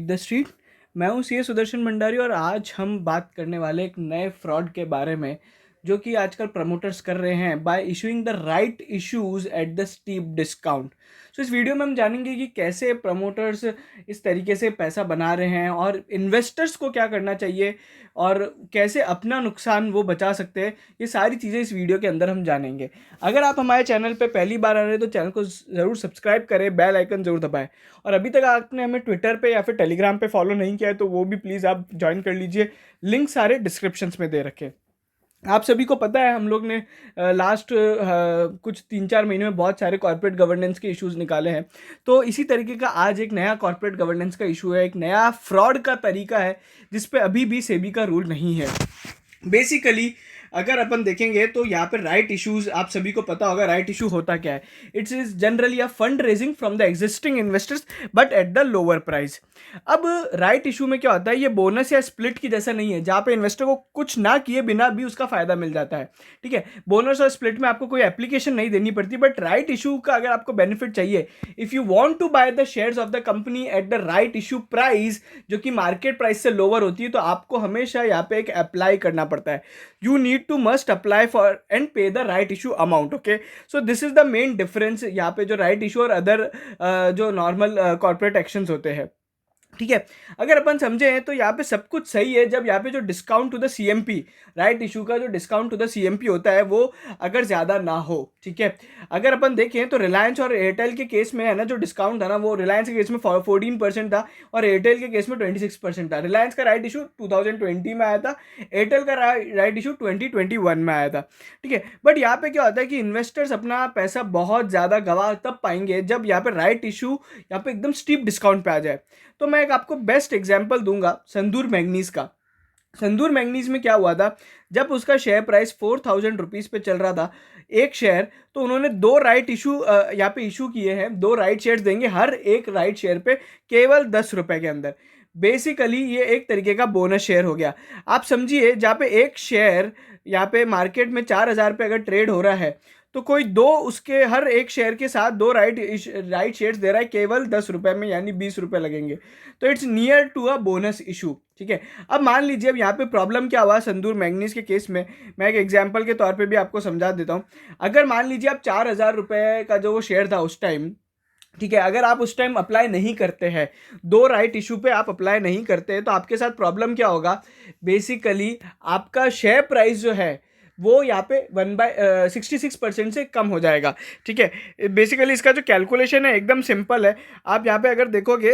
The street. मैं हूँ CA Sudarshan Bhandari और आज हम बात करने वाले एक नए फ्रॉड के बारे में जो कि आजकल प्रमोटर्स कर रहे हैं by issuing the right issues at the steep discount. So इस वीडियो में हम जानेंगे कि कैसे प्रमोटर्स इस तरीके से पैसा बना रहे हैं और इन्वेस्टर्स को क्या करना चाहिए और कैसे अपना नुकसान वो बचा सकते हैं। ये सारी चीज़ें इस वीडियो के अंदर हम जानेंगे। अगर आप हमारे चैनल पे पहली बार आ रहे हैं तो चैनल को ज़रूर सब्सक्राइब करें, बेल आइकन ज़रूर दबाएं और अभी तक आपने हमें ट्विटर पे या फिर टेलीग्राम पे फॉलो नहीं किया है तो वो भी प्लीज़ आप ज्वाइन कर लीजिए। लिंक सारे डिस्क्रिप्शंस में दे रखे। आप सभी को पता है हम लोग ने लास्ट कुछ 3-4 महीने में बहुत सारे कॉर्पोरेट गवर्नेंस के इश्यूज निकाले हैं। तो इसी तरीके का आज एक नया कॉर्पोरेट गवर्नेंस का इशू है, एक नया फ्रॉड का तरीका है जिस पे अभी भी सेबी का रूल नहीं है। बेसिकली अगर अपन देखेंगे तो यहाँ पे राइट इश्यूज, आप सभी को पता होगा राइट इशू होता क्या है। It's is generally a fund raising from the existing investors but at the lower price. अब राइट इशू में क्या होता है, ये बोनस या स्प्लिट की जैसा नहीं है जहाँ पे इन्वेस्टर को कुछ ना किए बिना भी उसका फायदा मिल जाता है। ठीक है, बोनस और स्प्लिट में आपको कोई एप्लीकेशन नहीं देनी पड़ती, बट राइट इशू का अगर आपको बेनिफिट चाहिए, if you want to buy the shares of the company at the right issue price जो कि मार्केट प्राइस से लोअर होती है, तो आपको हमेशा यहाँ पे एक अप्लाई करना पड़ता है। you need to must apply for and pay the right issue amount. Okay, so this is the main difference यहाँ पे जो right issue और अदर जो नॉर्मल कॉर्पोरेट एक्शंस होते हैं। ठीक है, अगर अपन समझे तो यहाँ पे सब कुछ सही है जब यहाँ पे जो discount to the CMP, right issue का जो डिस्काउंट टू द सीएमपी होता है वो अगर ज़्यादा ना हो। ठीक है, अगर अपन देखें तो रिलायंस और एयरटेल के केस में है ना, जो डिस्काउंट था ना वो रिलायंस के केस में 14% था और एयरटेल के केस में 26% था। रिलायंस का राइट इशू 2020 में आया था, एयरटेल का राइट इशू 2021 में आया था। ठीक है, बट यहाँ पे क्या होता है कि इन्वेस्टर्स अपना पैसा बहुत ज़्यादा गवा तब पाएंगे जब यहाँ पे राइट इशू यहाँ पे एकदम स्टीप डिस्काउंट पे आ जाए। तो मैं एक आपको बेस्ट एग्जांपल दूंगा संदूर मैग्नीज का। संदूर मैग्नीज में क्या हुआ था, जब उसका शेयर प्राइस 4000 रुपीज़ पे चल रहा था एक शेयर, तो उन्होंने 2 राइट इशू यहाँ पे इशू किए हैं। 2 राइट शेयर्स देंगे, हर एक राइट शेयर पे केवल 10 रुपए के अंदर। बेसिकली ये एक तरीके का बोनस शेयर हो गया। आप समझिए, जहाँ पे एक शेयर यहाँ पे मार्केट में 4000 पे अगर ट्रेड हो रहा है तो कोई दो उसके हर एक शेयर के साथ 2 राइट शेयर्स दे रहा है केवल 10 रुपए में, यानी 20 रुपए लगेंगे। तो it's near to a bonus issue. ठीक है, अब मान लीजिए अब यहाँ पे प्रॉब्लम क्या हुआ संदूर मैग्नीज के केस में, मैं एक एग्जांपल के तौर पे भी आपको समझा देता हूँ। अगर मान लीजिए आप 4000 रुपए का जो वो शेयर था उस टाइम, ठीक है, अगर आप उस टाइम अप्लाई नहीं करते हैं, 2 राइट इशू पे आप अप्लाई नहीं करते हैं, तो आपके साथ प्रॉब्लम क्या होगा, बेसिकली आपका शेयर प्राइस जो है वो यहाँ पे 66% से कम हो जाएगा। ठीक है, बेसिकली इसका जो कैलकुलेशन है एकदम सिंपल है। आप यहाँ पे अगर देखोगे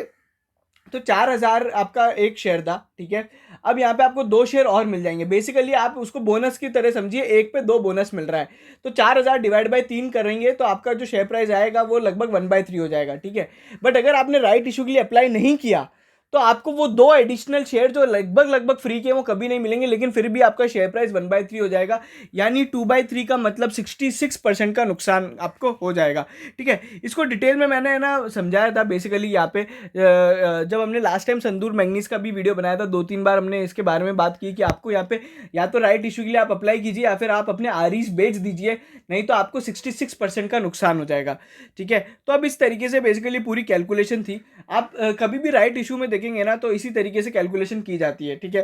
तो 4000 आपका एक शेयर था। ठीक है, अब यहाँ पे आपको 2 शेयर और मिल जाएंगे। बेसिकली आप उसको बोनस की तरह समझिए, एक पे 2 बोनस मिल रहा है। तो 4000 डिवाइड बाई 3 करेंगे तो आपका जो शेयर प्राइस आएगा वो लगभग 1/3 हो जाएगा। ठीक है, बट अगर आपने राइट इशू के लिए अप्लाई नहीं किया तो आपको वो 2 एडिशनल शेयर जो लगभग फ्री के वो कभी नहीं मिलेंगे, लेकिन फिर भी आपका शेयर प्राइस 1/3 हो जाएगा, यानी 2/3 का मतलब 66% का नुकसान आपको हो जाएगा। ठीक है, इसको डिटेल में मैंने ना समझाया था। बेसिकली यहाँ पे जब हमने लास्ट टाइम संदूर मैग्नीज का भी वीडियो बनाया था, 2-3 बार हमने इसके बारे में बात की कि आपको यहाँ पे या तो राइट इशू के लिए आप अप्लाई कीजिए या फिर आप अपने आरईज बेच दीजिए, नहीं तो आपको 66% का नुकसान हो जाएगा। ठीक है, तो अब इस तरीके से बेसिकली पूरी कैलकुलेशन थी। आप कभी भी राइट इशू में देखेंगे ना तो इसी तरीके से कैलकुलेशन की जाती है। ठीक है,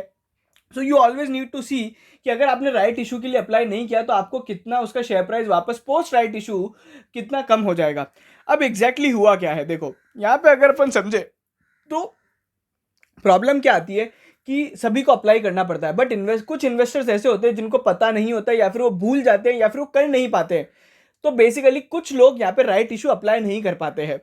so you always need to see कि अगर आपने राइट इशू के लिए अप्लाई नहीं किया तो आपको कितना उसका शेयर प्राइस वापस पोस्ट राइट इशू कितना कम हो जाएगा। अब एग्जैक्टली हुआ क्या है, देखो यहाँ पे अगर अपन समझे तो प्रॉब्लम क्या आती है कि सभी को अप्लाई करना पड़ता है, बट कुछ इन्वेस्टर्स ऐसे होते हैं जिनको पता नहीं होता, या फिर वो भूल जाते हैं या फिर वो कर नहीं पाते हैं। तो बेसिकली कुछ लोग यहाँ पे राइट इशू अप्लाई नहीं कर पाते हैं,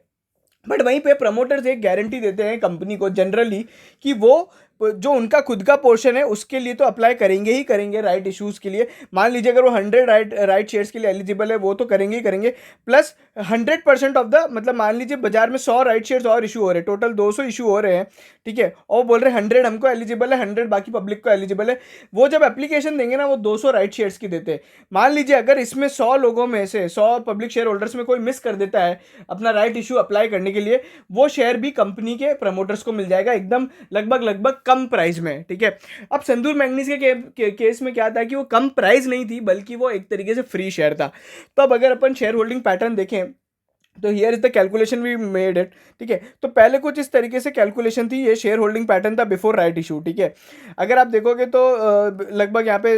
बट वहीं पे प्रमोटर्स एक गारंटी देते हैं कंपनी को जनरली कि वो जो उनका खुद का पोर्शन है उसके लिए तो अप्लाई करेंगे ही करेंगे राइट इश्यूज के लिए। मान लीजिए अगर वो 100 राइट शेयर्स के लिए एलिजिबल है वो तो करेंगे ही करेंगे, प्लस 100% ऑफ द, मतलब मान लीजिए बाजार में 100 राइट शेयर्स और इशू हो रहे हैं, टोटल 200 इशू हो रहे हैं। ठीक है, और बोल रहे हैं 100 हमको एलिजिबल है, 100 बाकी पब्लिक को एलिजिबल है। वो जब एप्लीकेशन देंगे ना वो 200 राइट शेयर्स की देते हैं। मान लीजिए अगर इसमें 100 लोगों में से 100 पब्लिक शेयर होल्डर्स में कोई मिस कर देता है अपना राइट इशू अप्लाई करने के लिए, वो शेयर भी कंपनी के प्रमोटर्स को मिल जाएगा एकदम लगभग कम प्राइस में। ठीक है, अब संदूर मैग्नीज के केस में क्या था कि वो कम प्राइस नहीं थी बल्कि वो एक तरीके से फ्री शेयर था। तो अब अगर अपन शेयर होल्डिंग पैटर्न देखें तो here is the calculation we made it, ठीक है। तो पहले कुछ इस तरीके से कैलकुलेशन थी, ये शेयर होल्डिंग पैटर्न था बिफोर राइट इशू, ठीक है। अगर आप देखोगे तो लगभग यहाँ पे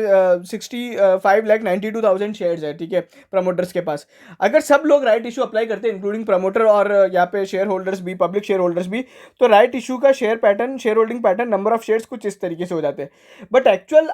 65,92,000 शेयर्स है, ठीक है, प्रमोटर्स के पास। अगर सब लोग राइट इशू अप्लाई करते हैं इंक्लूडिंग प्रमोटर और यहाँ पे शेयर होल्डर्स भी, पब्लिक शेयर होल्डर्स भी, तो राइट इशू का share holding pattern, number of shares कुछ इस तरीके से हो जाते हैं। बट एक्चुअल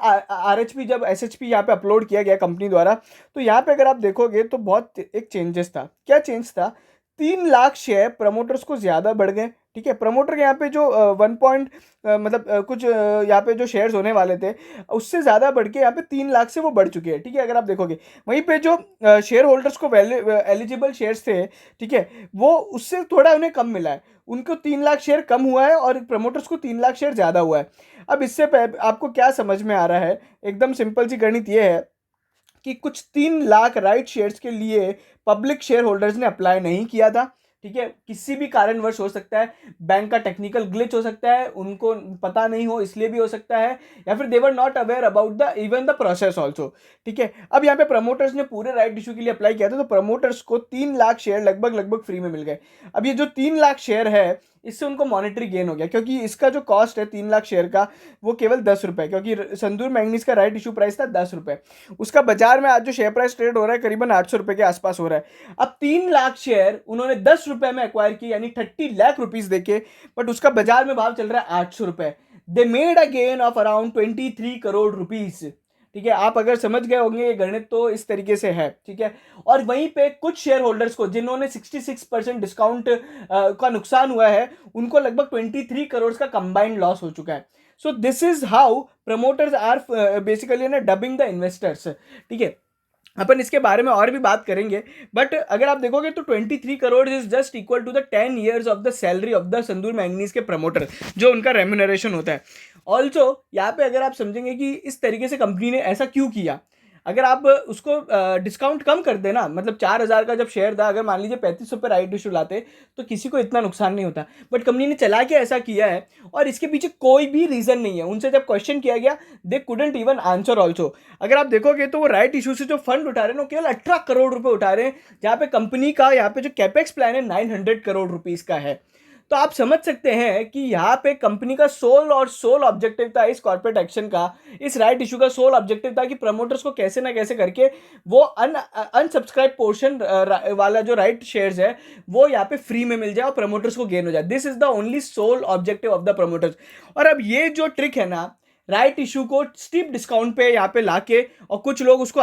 RHP जब SHP यहाँ पे अपलोड किया गया कंपनी द्वारा, तो यहाँ पे अगर आप देखोगे तो बहुत एक चेंजेस था। क्या चेंज था? 3 लाख शेयर प्रमोटर्स को ज्यादा बढ़ गए, ठीक है। प्रमोटर के यहाँ पे जो 1 पॉइंट मतलब कुछ यहाँ पे जो शेयर्स होने वाले थे उससे ज्यादा बढ़ के यहाँ पे 3 लाख से वो बढ़ चुके हैं, ठीक है। अगर आप देखोगे वहीं पे जो शेयर होल्डर्स को एलिजिबल शेयर्स थे, ठीक है, वो उससे थोड़ा उन्हें कम मिला है। उनको 3 लाख शेयर कम हुआ है और प्रमोटर्स को 3 लाख शेयर ज्यादा हुआ है। अब इससे आपको क्या समझ में आ रहा है? एकदम सिंपल सी गणित ये है कि कुछ 3 लाख राइट शेयर्स के लिए पब्लिक शेयर होल्डर्स ने अप्लाई नहीं किया था, ठीक है। किसी भी कारणवश हो सकता है, बैंक का टेक्निकल ग्लिच हो सकता है, उनको पता नहीं हो इसलिए भी हो सकता है, या फिर they were not aware about the even the process also, ठीक है। अब यहाँ पे प्रमोटर्स ने पूरे राइट इशू के लिए अप्लाई किया था, तो प्रमोटर्स को 3 लाख शेयर लगभग लगभग फ्री में मिल गए। अब ये जो 3 लाख शेयर है, इससे उनको मॉनेटरी गेन हो गया, क्योंकि इसका जो कॉस्ट है 3 लाख शेयर का वो केवल 10 रुपए, क्योंकि संदूर मैग्नीज का राइट इशू प्राइस था 10 रुपए। उसका बाजार में आज जो शेयर प्राइस ट्रेड हो रहा है करीबन 800 रुपए के आसपास हो रहा है। अब 3 लाख शेयर उन्होंने 10 रुपए में एक्वायर किए, यानी 30 लाख रुपीज देके, बट उसका बाजार में भाव चल रहा है 800 रुपए। They made a gain of around 23 crore rupees, ठीक है। आप अगर समझ गए होंगे ये गणित तो इस तरीके से है, ठीक है। और वहीं पे कुछ शेयर होल्डर्स को जिन्होंने 66% डिस्काउंट का नुकसान हुआ है, उनको लगभग 23 करोड़ का कंबाइंड लॉस हो चुका है। So this is how promoters are basically ना डबिंग द इन्वेस्टर्स, ठीक है। अपन इसके बारे में और भी बात करेंगे, बट अगर आप देखोगे तो 23 crore is just equal to the 10 years of the salary of the Sandur manganese के प्रमोटर, जो उनका रेम्यूनरेशन होता है। ऑल्सो यहाँ पे अगर आप समझेंगे कि इस तरीके से कंपनी ने ऐसा क्यों किया, अगर आप उसको डिस्काउंट कम कर देना, मतलब 4,000 का जब शेयर था, अगर मान लीजिए 3500 पे राइट इशू लाते तो किसी को इतना नुकसान नहीं होता, बट कंपनी ने चला के ऐसा किया है और इसके पीछे कोई भी रीजन नहीं है। उनसे जब क्वेश्चन किया गया, they couldn't even answer also. अगर आप देखोगे तो वो राइट इशू से जो फंड उठा रहे हैं वो केवल 18 करोड़ रुपए उठा रहे हैं, जहां पे कंपनी का यहाँ पे जो कैपेक्स प्लान है 900 करोड़ रुपीज का है। तो आप समझ सकते हैं कि यहाँ पे कंपनी का सोल ऑब्जेक्टिव था इस कॉर्पोरेट एक्शन का, इस राइट इशू का सोल ऑब्जेक्टिव था कि प्रमोटर्स को कैसे ना कैसे करके वो अनसब्सक्राइब पोर्शन वाला जो राइट शेयर्स है वो यहाँ पे फ्री में मिल जाए और प्रमोटर्स को गेन हो जाए। This is the only sole objective of the promoters. और अब ये जो ट्रिक है ना, राइट इशू को स्टीप डिस्काउंट पे यहाँ पे लाके, और कुछ लोग उसको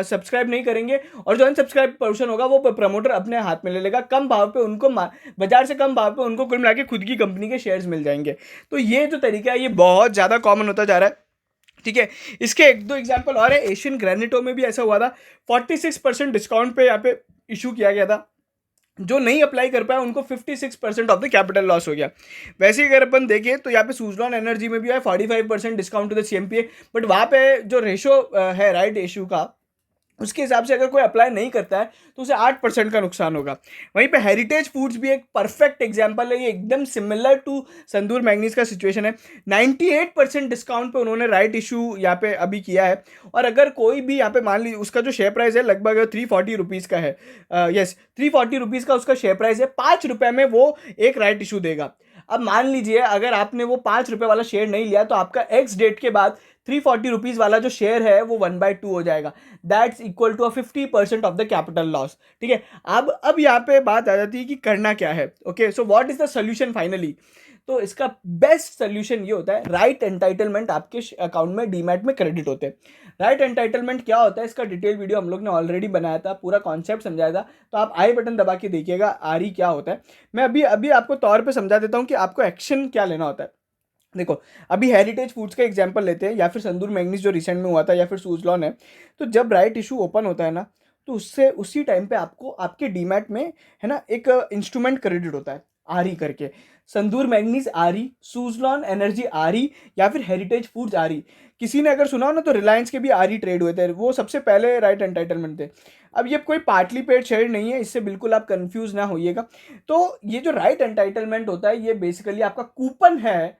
सब्सक्राइब नहीं करेंगे, और जो अनसब्सक्राइब पोर्शन होगा वो प्रमोटर अपने हाथ में ले लेगा, कम भाव पे उनको, बाजार से कम भाव पे उनको कुल मिला के खुद की कंपनी के शेयर्स मिल जाएंगे। तो ये जो तरीका है ये बहुत ज़्यादा कॉमन होता जा रहा है, ठीक है। इसके एक दो एग्जाम्पल और है। एशियन ग्रेनिटो में भी ऐसा हुआ था, 46% डिस्काउंट पे यहाँ पे इशू किया गया था, जो नहीं अप्लाई कर पाया उनको 56% ऑफ द कैपिटल लॉस हो गया। वैसे ही अगर अपन देखें तो यहाँ पे सुजलॉन एनर्जी में भी है 45% discount to the CMPA, but वहाँ पे जो रेशो है राइट इशू का, उसके हिसाब से अगर कोई अप्लाई नहीं करता है तो उसे 8% का नुकसान होगा। वहीं पे हेरिटेज फूड्स भी एक परफेक्ट एग्जांपल है, ये एकदम सिमिलर टू संदूर मैग्नीज का सिचुएशन है। 98% डिस्काउंट पे उन्होंने राइट इशू यहाँ पे अभी किया है, और अगर कोई भी यहाँ पे मान लीजिए उसका जो शेयर प्राइस है लगभग 340 रुपीज़ का है, यस 340 रुपीज़ का उसका शेयर प्राइस है, 5 रुपये में वो एक राइट इशू देगा। अब मान लीजिए अगर आपने वो 5 रुपये वाला शेयर नहीं लिया तो आपका एक्स डेट के बाद 340 रुपीज़ वाला जो शेयर है वो 1/2 हो जाएगा, that's equal to 50% of the capital loss, ठीक है। अब यहाँ पे बात आ जाती है कि करना क्या है। Okay, so what is the solution finally? तो इसका बेस्ट सोल्यूशन ये होता है, राइट एंटाइटलमेंट आपके अकाउंट में डीमैट में क्रेडिट होते हैं। राइट एंटाइटलमेंट क्या होता है, इसका डिटेल वीडियो हम लोग ने ऑलरेडी बनाया था, पूरा कॉन्सेप्ट समझाया था, तो आप आई बटन दबा के देखिएगा आरी क्या होता है। मैं अभी अभी आपको तौर पे समझा देता हूँ कि आपको एक्शन क्या लेना होता है। देखो, अभी हेरिटेज फूड्स का एग्जांपल लेते हैं, या फिर संदूर मैग्नीज जो रिसेंट में हुआ था, या फिर सूजलॉन है। तो जब राइट इशू ओपन होता है ना, तो उससे उसी टाइम पे आपको आपके डीमैट में है ना एक इंस्ट्रूमेंट क्रेडिट होता है, आरी करके। संदूर मैग्नीज आरी, सूजलॉन एनर्जी आरी, या फिर हेरिटेज फूड्स आरी। किसी ने अगर सुना हो ना तो रिलायंस के भी आरी ट्रेड हुए थे, वो सबसे पहले राइट एंटाइटलमेंट थे। अब ये कोई पार्टली पेड शेयर नहीं है, इससे बिल्कुल आप कंफ्यूज ना होइएगा। तो ये जो राइट एंटाइटलमेंट होता है ये बेसिकली आपका कूपन है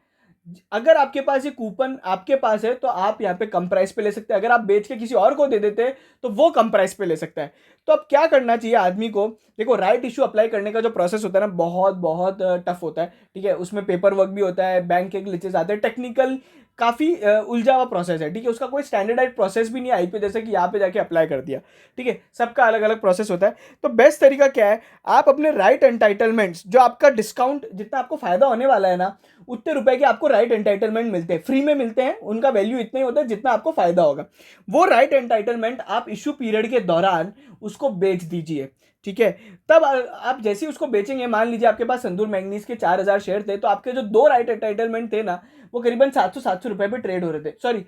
अगर आपके पास ये कूपन आपके पास है तो आप यहाँ पे कम प्राइस पे ले सकते हैं, अगर आप बेच के किसी और को दे देते हैं तो वो कम प्राइस पे ले सकता है। तो अब क्या करना चाहिए आदमी को? देखो, राइट इशू अप्लाई करने का जो प्रोसेस होता है ना, बहुत बहुत टफ होता है, ठीक है। उसमें पेपर वर्क भी होता है, बैंक के ग्लिचेस आते हैं, टेक्निकल काफ़ी उलझा हुआ प्रोसेस है, ठीक है। उसका कोई स्टैंडर्डाइज प्रोसेस भी नहीं है आई पे, जैसे कि यहाँ पे जाके अप्लाई कर दिया, ठीक है। सबका अलग अलग प्रोसेस होता है। तो बेस्ट तरीका क्या है, आप अपने राइट एंटाइटलमेंट्स, जो आपका डिस्काउंट जितना आपको फायदा होने वाला है ना, उतने रुपए के आपको राइट एंटाइटलमेंट मिलते हैं, फ्री में मिलते हैं, उनका वैल्यू इतना ही होता है जितना आपको फायदा होगा। वो राइट एंटाइटलमेंट आप इशू पीरियड के दौरान उसको बेच दीजिए, ठीक है। तब आप जैसे ही उसको बेचेंगे, मान लीजिए आपके पास संदूर मैग्नीज के 4,000 शेयर थे, तो आपके जो दो राइट एंटाइटलमेंट थे ना, वो करीबन 700 रुपए पे ट्रेड हो रहे थे, सॉरी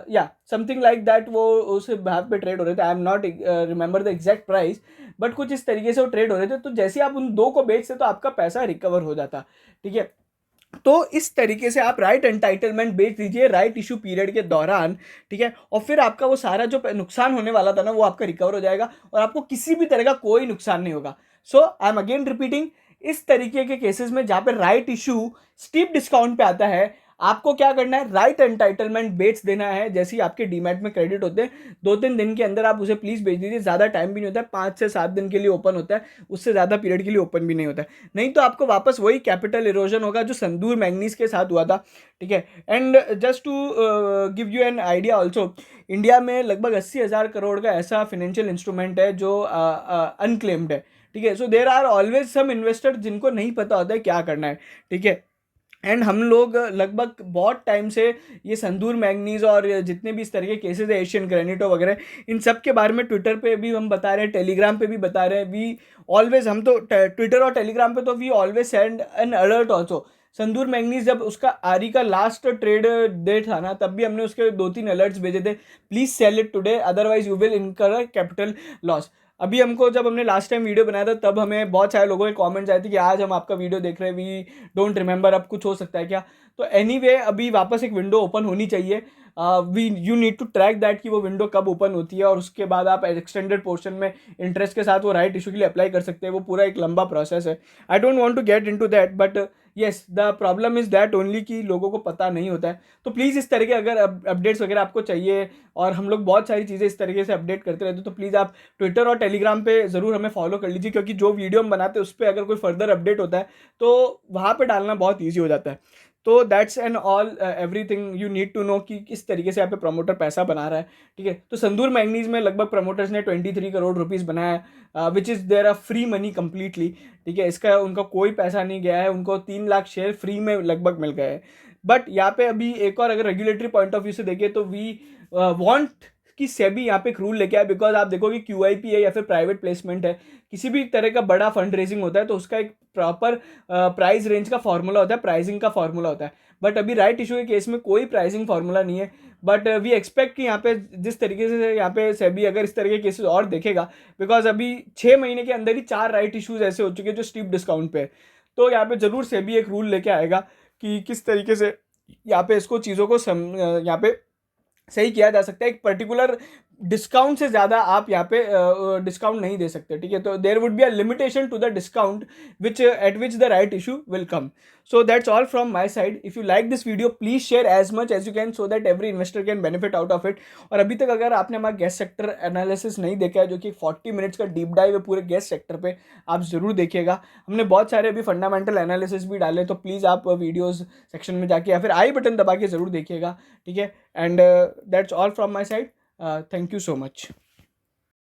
या समथिंग लाइक दैट, वो उस भाव पे ट्रेड हो रहे थे। I am not remember the exact price, but कुछ इस तरीके से वो ट्रेड हो रहे थे। तो जैसे आप उन दो को बेचते तो आपका पैसा रिकवर हो जाता, ठीक है। तो इस तरीके से आप राइट एंटाइटलमेंट बेच दीजिए राइट इशू पीरियड के दौरान, ठीक है। और फिर आपका वो सारा जो नुकसान होने वाला था ना, वो आपका रिकवर हो जाएगा और आपको किसी भी तरह का कोई नुकसान नहीं होगा। सो आई एम अगेन रिपीटिंग, इस तरीके के केसेस में जहां पे राइट इशू स्टीप डिस्काउंट पे आता है, आपको क्या करना है, राइट एंटाइटलमेंट बेच देना है। जैसे ही आपके डीमैट में क्रेडिट होते हैं, 2-3 दिन के अंदर आप उसे प्लीज बेच दीजिए। ज्यादा टाइम भी नहीं होता है, 5 से 7 दिन के लिए ओपन होता है, उससे ज्यादा पीरियड के लिए ओपन भी नहीं होता है। नहीं तो आपको वापस वही कैपिटल इरोजन होगा जो संदूर मैग्नीज के साथ हुआ था, ठीक है। And just to give you an idea also, India में लगभग 80,000 करोड़ का ऐसा फाइनेंशियल इंस्ट्रूमेंट है जो अनक्लेम्ड है, ठीक है। So there are always some investor जिनको नहीं पता होता है क्या करना है, ठीक है। एंड हम लोग लगभग बहुत टाइम से ये संदूर मैग्नीज और जितने भी इस तरह के केसेस है, एशियन ग्रेनिटो वगैरह, इन सब के बारे में ट्विटर पे भी हम बता रहे हैं, टेलीग्राम पे भी बता रहे हैं। वी ऑलवेज, हम तो ट्विटर और टेलीग्राम पे तो we always send an alert also. Sandur manganese जब उसका आरी का लास्ट ट्रेड डे था ना, तब भी हमने उसके 2-3 अलर्ट्स भेजे थे, please sell it today otherwise you will incur capital loss. अभी हमको, जब हमने लास्ट टाइम वीडियो बनाया था, तब हमें बहुत सारे लोगों के कमेंट्स आए थे कि आज हम आपका वीडियो देख रहे हैं, वी डोंट रिमेंबर, अब कुछ हो सकता है क्या। तो एनीवे अभी वापस एक विंडो ओपन होनी चाहिए। We you need to track that कि वो विंडो कब ओपन होती है, और उसके बाद आप एक्सटेंडेड पोर्शन में इंटरेस्ट के साथ वो राइट इशू के लिए अप्लाई कर सकते हैं। वो पूरा एक लंबा प्रोसेस है, I don't want to get into that, but yes the problem is that only कि लोगों को पता नहीं होता है। तो प्लीज़ इस तरह के अगर अपडेट्स वगैरह आपको चाहिए, और हम लोग बहुत सारी चीज़ें इस तरीके से अपडेट करते रहते हैं, तो प्लीज़ आप ट्विटर और टेलीग्राम पे ज़रूर हमें फॉलो कर लीजिए, क्योंकि जो वीडियो हम बनाते हैं उस पर अगर कोई फर्दर अपडेट होता है तो वहाँ पे डालना बहुत ईजी हो जाता है। तो that's an all everything you need to know कि किस तरीके से यहाँ पे प्रमोटर पैसा बना रहा है, ठीक है। तो संदूर मैग्नीज में लगभग प्रमोटर्स ने 23 करोड़ रुपीज़ बनाया, which is there a free money completely, ठीक है। इसका उनका कोई पैसा नहीं गया है, उनको 3 लाख शेयर फ्री में लगभग मिल गए हैं। बट यहाँ पे अभी एक और अगर रेगुलेटरी पॉइंट ऑफ व्यू से देखें तो वी वांट कि सेबी यहाँ पे एक रूल लेके आए, बिकॉज आप देखोगे QIP है या फिर प्राइवेट प्लेसमेंट है, किसी भी तरह का बड़ा फंड रेजिंग होता है तो उसका एक प्रॉपर प्राइस रेंज का फॉर्मूला होता है, प्राइसिंग का फॉर्मूला होता है। बट अभी राइट इशू के केस में कोई प्राइसिंग फॉर्मूला नहीं है। बट वी एक्सपेक्ट कि यहाँ पे जिस तरीके से यहाँ पे सेबी अगर इस तरह के केसेस और देखेगा, बिकॉज अभी 6 महीने के अंदर ही 4 राइट इशूज ऐसे हो चुके हैं जो स्टीप डिस्काउंट पे है, तो यहाँ पे जरूर सेबी एक रूल लेके आएगा कि किस तरीके से यहाँ पे इसको चीज़ों को यहाँ पे सही किया जा सकता है। एक पर्टिकुलर डिस्काउंट से ज़्यादा आप यहाँ पे डिस्काउंट नहीं दे सकते, ठीक है। तो there would be a limitation to the discount which at which the right issue will come. So that's all from my side. If you like this video please share as much as you can, so that every investor can benefit out of it. और अभी तक अगर आपने हमारा gas sector analysis नहीं देखा है, जो कि 40 मिनट्स का डीप डाइव है पूरे गैस सेक्टर पे, आप जरूर देखिएगा। हमने बहुत सारे अभी फंडामेंटल एनालिसिस भी डाले, तो प्लीज़ आप वीडियोज़ सेक्शन में जाके या फिर आई बटन दबा के जरूर देखिएगा, ठीक है। And that's all from my side. Thank you so much.